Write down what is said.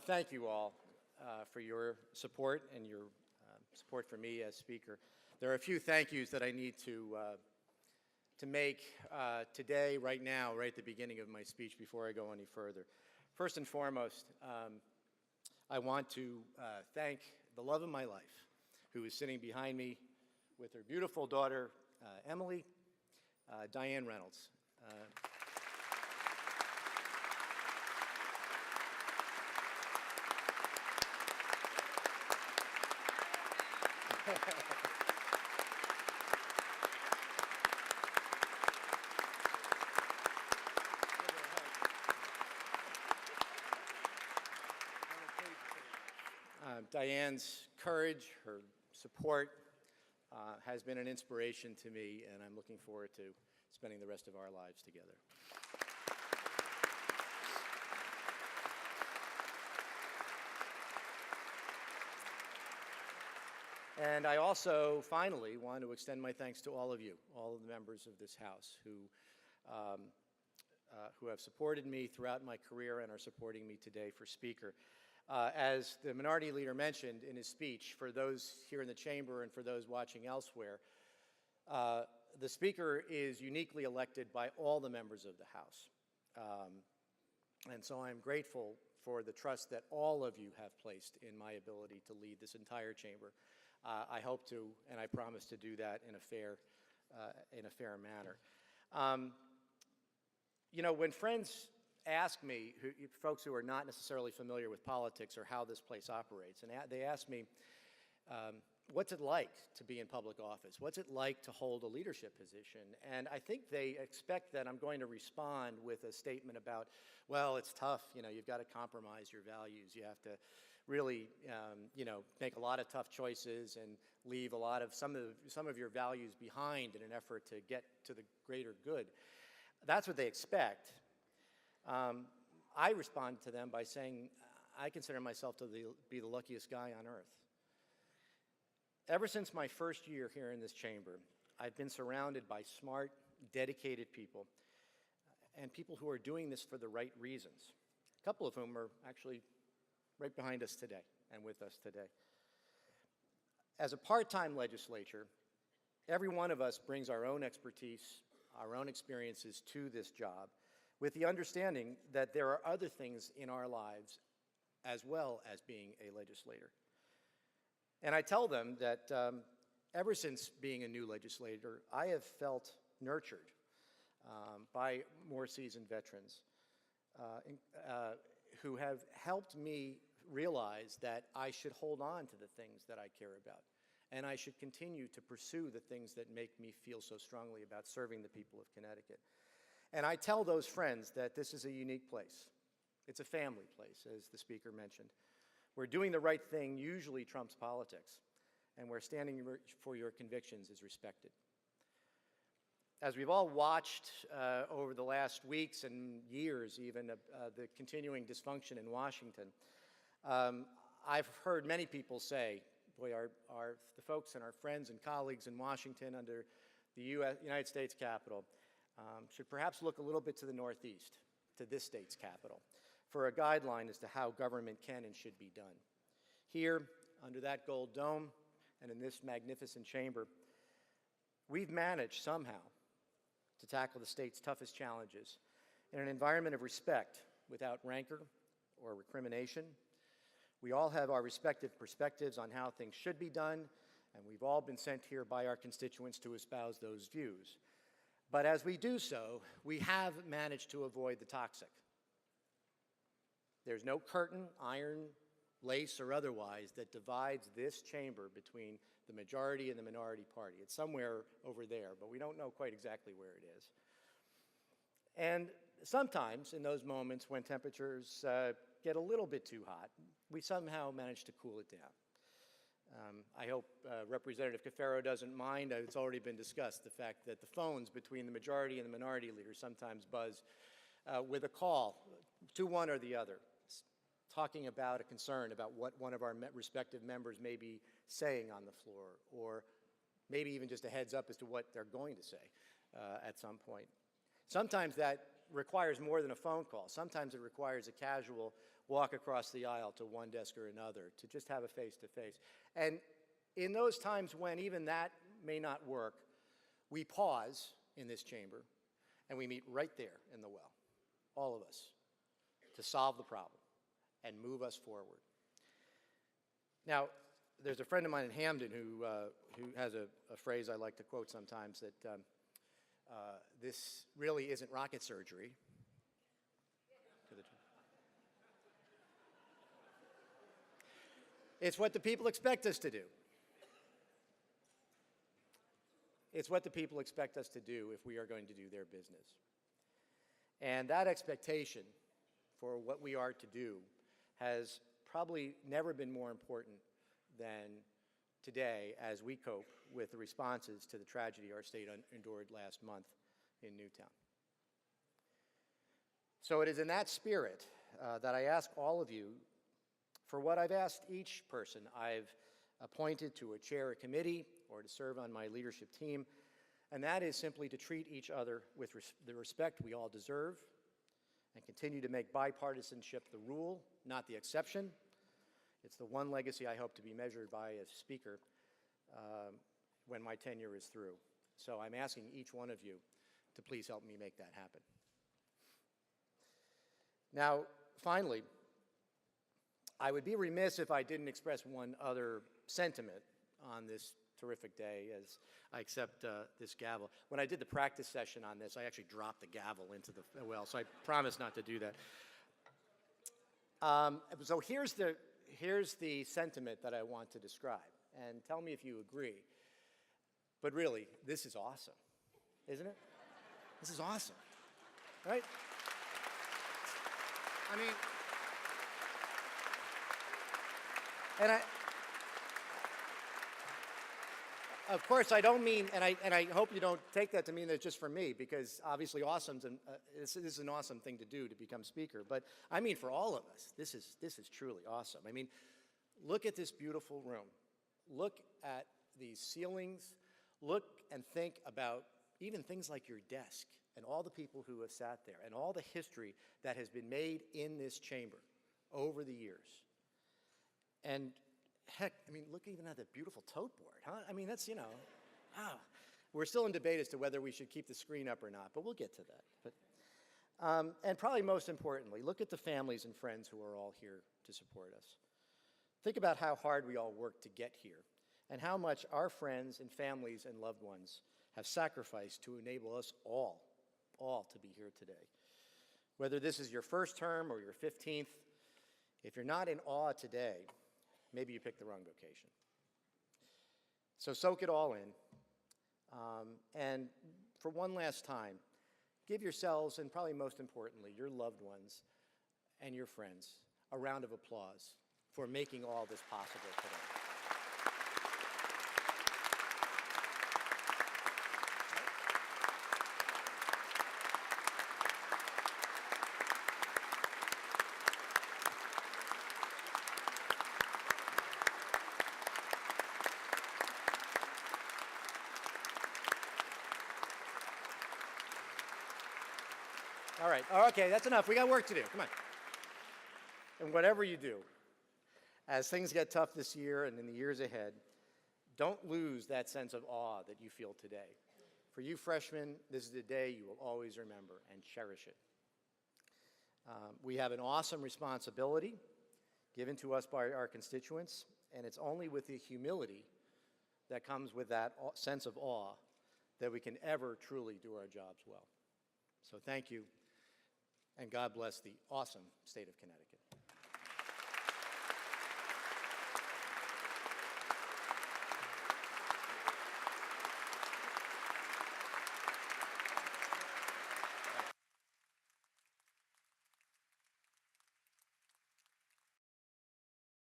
Thank you all for your support and your support for me as Speaker. There are a few thank yous that I need to make today, right now, right at the beginning of my speech before I go any further. First and foremost, I want to thank the love of my life, who is sitting behind me with her beautiful daughter, Emily, Diane Reynolds. Diane's courage, her support has been an inspiration to me, and I'm looking forward to spending the rest of our lives together. And I also, finally, want to extend my thanks to all of you, all of the members of this House who have supported me throughout my career and are supporting me today for Speaker. As the Minority Leader mentioned in his speech, for those here in the chamber and for those watching elsewhere, the Speaker is uniquely elected by all the members of the House. And so I'm grateful for the trust that all of you have placed in my ability to lead this entire chamber. I hope to, and I promise to do that in a fair manner. You know, when friends ask me, folks who are not necessarily familiar with politics or how this place operates, and they ask me, what's it like to be in public office? What's it like to hold a leadership position? And I think they expect that I'm going to respond with a statement about, well, it's tough, you know, you've got to compromise your values. You have to really, you know, make a lot of tough choices and leave a lot of some of your values behind in an effort to get to the greater good. That's what they expect. I respond to them by saying, I consider myself to be the luckiest guy on earth. Ever since my first year here in this chamber, I've been surrounded by smart, dedicated people, and people who are doing this for the right reasons, a couple of whom are actually right behind us today and with us today. As a part-time legislature, every one of us brings our own expertise, our own experiences to this job, with the understanding that there are other things in our lives as well as being a legislator. And I tell them that ever since being a new legislator, I have felt nurtured by more seasoned veterans who have helped me realize that I should hold on to the things that I care about, and I should continue to pursue the things that make me feel so strongly about serving the people of Connecticut. And I tell those friends that this is a unique place. It's a family place, as the Speaker mentioned, where doing the right thing usually trumps politics, and where standing for your convictions is respected. As we've all watched over the last weeks and years even, the continuing dysfunction in Washington, I've heard many people say, boy, the folks and our friends and colleagues in Washington under the United States Capitol should perhaps look a little bit to the Northeast, to this state's capital, for a guideline as to how government can and should be done. Here, under that gold dome, and in this magnificent chamber, we've managed somehow to tackle the state's toughest challenges in an environment of respect, without rancor or recrimination. We all have our respective perspectives on how things should be done, and we've all been sent here by our constituents to espouse those views. But as we do so, we have managed to avoid the toxic. There's no curtain, iron, lace, or otherwise that divides this chamber between the majority and the minority party. It's somewhere over there, but we don't know quite exactly where it is. And sometimes, in those moments when temperatures get a little bit too hot, we somehow manage to cool it down. I hope Representative Cafaro doesn't mind. It's already been discussed, the fact that the phones between the majority and the minority leaders sometimes buzz with a call to one or the other, talking about a concern about what one of our respective members may be saying on the floor, or maybe even just a heads up as to what they're going to say at some point. Sometimes that requires more than a phone call. Sometimes it requires a casual walk across the aisle to one desk or another to just have a face-to-face. And in those times when even that may not work, we pause in this chamber and we meet right there in the well, all of us, to solve the problem and move us forward. Now, there's a friend of mine in Hamden who has a phrase I like to quote sometimes, that this really isn't rocket surgery. It's what the people expect us to do. It's what the people expect us to do if we are going to do their business. And that expectation for what we are to do has probably never been more important than today as we cope with the responses to the tragedy our state endured last month in Newtown. So it is in that spirit that I ask all of you for what I've asked each person I've appointed to chair a committee or to serve on my leadership team, and that is simply to treat each other with the respect we all deserve and continue to make bipartisanship the rule, not the exception. It's the one legacy I hope to be measured by as Speaker when my tenure is through. So I'm asking each one of you to please help me make that happen. Now, finally, I would be remiss if I didn't express one other sentiment on this terrific day as I accept this gavel. When I did the practice session on this, I actually dropped the gavel into the well, so I promise not to do that. So here's the sentiment that I want to describe, and tell me if you agree. But really, this is awesome, isn't it? This is awesome, right? I mean, and of course, I don't mean, and I hope you don't take that to mean that it's just for me, because obviously this is an awesome thing to do, to become Speaker, but I mean for all of us. This is truly awesome. I mean, look at this beautiful room. Look at these ceilings. Look and think about even things like your desk and all the people who have sat there and all the history that has been made in this chamber over the years. And heck, I mean, look even at that beautiful tote board, huh? I mean, that's, we're still in debate as to whether we should keep the screen up or not, but we'll get to that. But, and probably most importantly, look at the families and friends who are all here to support us. Think about how hard we all worked to get here and how much our friends and families and loved ones have sacrificed to enable us all to be here today. Whether this is your first term or your 15th, if you're not in awe today, maybe you picked the wrong vocation. So soak it all in. And for one last time, give yourselves, and probably most importantly, your loved ones and your friends, a round of applause for making all this possible today. All right, okay, that's enough. We got work to do, come on. And whatever you do, as things get tough this year and in the years ahead, don't lose that sense of awe that you feel today. For you freshmen, this is a day you will always remember and cherish it. We have an awesome responsibility given to us by our constituents, and it's only with the humility that comes with that sense of awe that we can ever truly do our jobs well. So thank you. And God bless the awesome state of Connecticut.